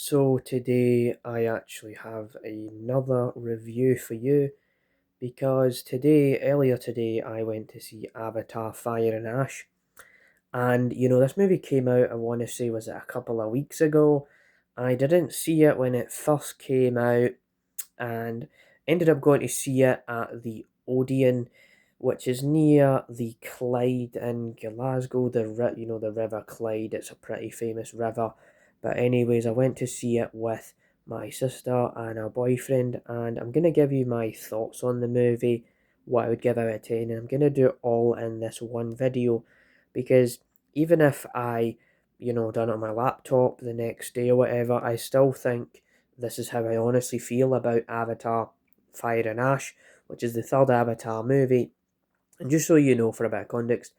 So today I actually have another review for you because earlier today, I went to see Avatar Fire and Ash. And this movie came out, I want to say, was it a couple of weeks ago? I didn't see it when it first came out and ended up going to see it at the Odeon, which is near the Clyde in Glasgow. The River Clyde. It's a pretty famous river. But anyways, I went to see it with my sister and her boyfriend, and I'm gonna give you my thoughts on the movie, what I would give out of 10, and I'm gonna do it all in this one video, because even if I, done it on my laptop the next day or whatever, I still think this is how I honestly feel about Avatar Fire and Ash, which is the third Avatar movie. And just so you know, for a bit of context,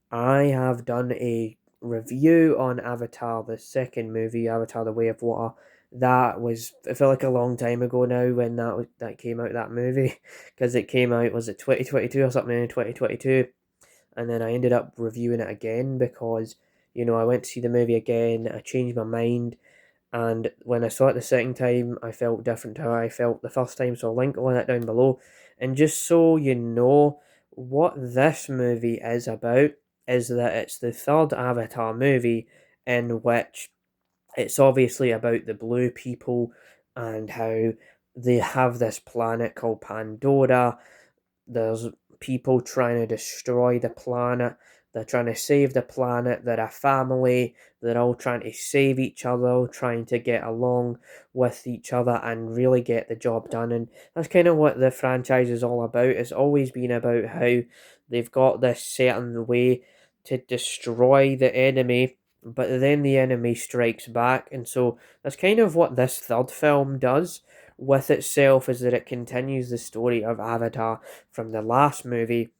I have done a review on Avatar, the second movie, Avatar: The Way of Water. It felt like a long time ago now when that came out, that movie, because it came out, was it 2022 or something in 2022? And then I ended up reviewing it again because, I went to see the movie again, I changed my mind, and when I saw it the second time, I felt different to how I felt the first time. So I'll link all that down below. And just so you know, what this movie is about is that it's the third Avatar movie, in which it's obviously about the blue people and how they have this planet called Pandora. There's people trying to destroy the planet. They're trying to save the planet. They're a family. They're all trying to save each other, trying to get along with each other and really get the job done. And that's kind of what the franchise is all about. It's always been about how they've got this certain way to destroy the enemy, but then the enemy strikes back. And so that's kind of what this third film does with itself, is that it continues the story of Avatar from the last movie.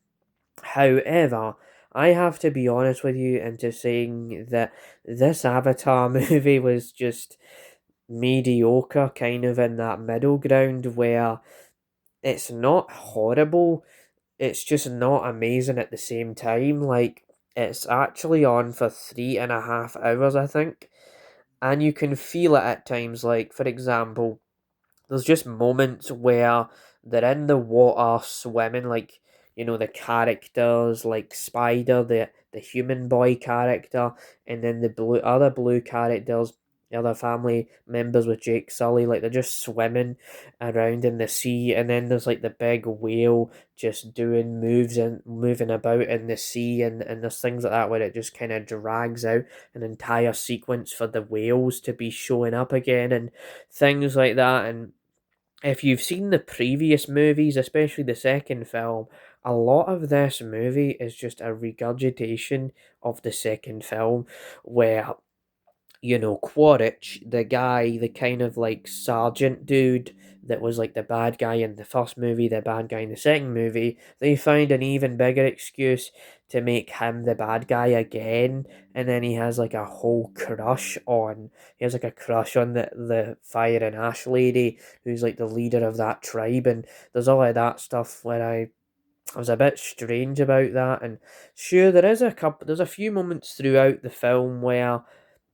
However, I have to be honest with you into saying that this Avatar movie was just mediocre, kind of in that middle ground where it's not horrible, it's just not amazing at the same time. Like, it's actually on for 3.5 hours, I think, and you can feel it at times. Like, for example, there's just moments where they're in the water swimming, like, the characters like Spider, the human boy character, and then the other blue characters, the other family members with Jake Sully, like they're just swimming around in the sea, and then there's like the big whale just doing moves and moving about in the sea, and there's things like that where it just kind of drags out an entire sequence for the whales to be showing up again and things like that. And if you've seen the previous movies, especially the second film, a lot of this movie is just a regurgitation of the second film, where Quaritch, the guy, the kind of like sergeant dude that was like the bad guy in the first movie, the bad guy in the second movie, they find an even bigger excuse to make him the bad guy again. And then he has like a crush on the Fire and Ash lady, who's like the leader of that tribe. And there's all of that stuff where I was a bit strange about that. And sure, there's a few moments throughout the film where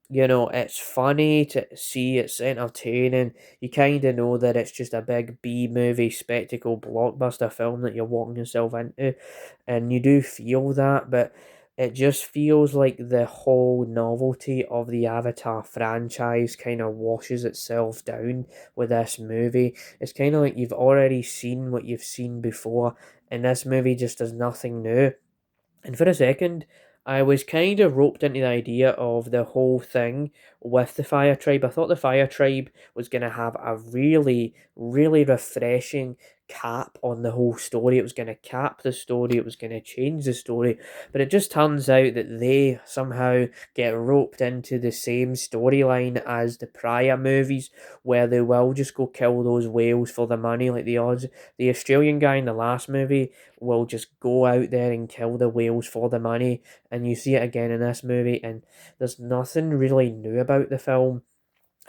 it's funny to see, it's entertaining. You kind of know that it's just a big B movie spectacle blockbuster film that you're walking yourself into, and you do feel that, but it just feels like the whole novelty of the Avatar franchise kind of washes itself down with this movie. It's kind of like you've already seen what you've seen before, and this movie just does nothing new. And for a second, I was kind of roped into the idea of the whole thing with the Fire Tribe. I thought the Fire Tribe was going to have a really, really refreshing cap on the whole story. It was going to cap the story, it was going to change the story. But it just turns out that they somehow get roped into the same storyline as the prior movies, where they will just go kill those whales for the money, like the Australian guy in the last movie will just go out there and kill the whales for the money, and you see it again in this movie. And there's nothing really new about the film,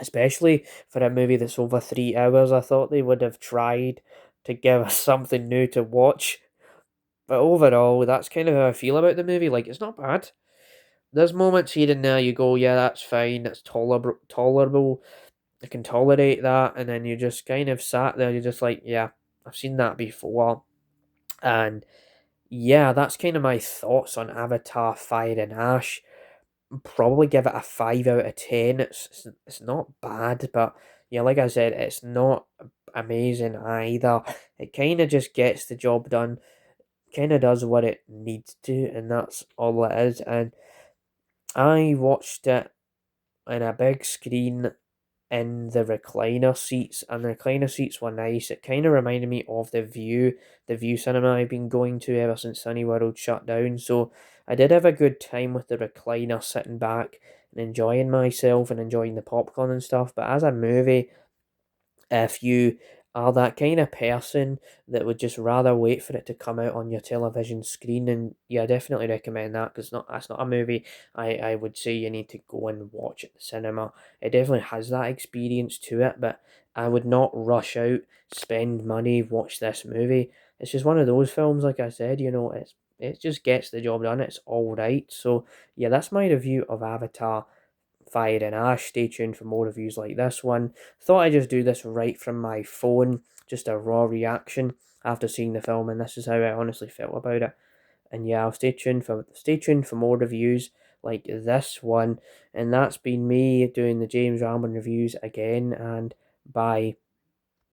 especially for a movie that's over 3 hours. I thought they would have tried to give us something new to watch, but overall, that's kind of how I feel about the movie. Like, it's not bad. There's moments here and there you go, yeah, that's fine, that's tolerable. I can tolerate that, and then you just kind of sat there, you're just like, yeah, I've seen that before. And yeah, that's kind of my thoughts on Avatar Fire and Ash. Probably give it a 5 out of 10. It's not bad, but yeah, like I said, it's not amazing either. It kind of just gets the job done, kind of does what it needs to, and that's all it is. And I watched it in a big screen in the recliner seats, and the recliner seats were nice. It kind of reminded me of the View cinema I've been going to ever since Cineworld shut down. So I did have a good time with the recliner, sitting back and enjoying myself and enjoying the popcorn and stuff. But as a movie, if you are that kind of person that would just rather wait for it to come out on your television screen, and yeah, I definitely recommend that, because that's not a movie I would say you need to go and watch at the cinema. It definitely has that experience to it, but I would not rush out, spend money, watch this movie. It's just one of those films, like I said, it just gets the job done. It's all right. So yeah, that's my review of Avatar Fire and Ash. Stay tuned for more reviews like this one. Thought I'd just do this right from my phone, just a raw reaction after seeing the film, and this is how I honestly felt about it. And yeah, I'll stay tuned for more reviews like this one. And that's been me doing the James Ramblin reviews again, and bye.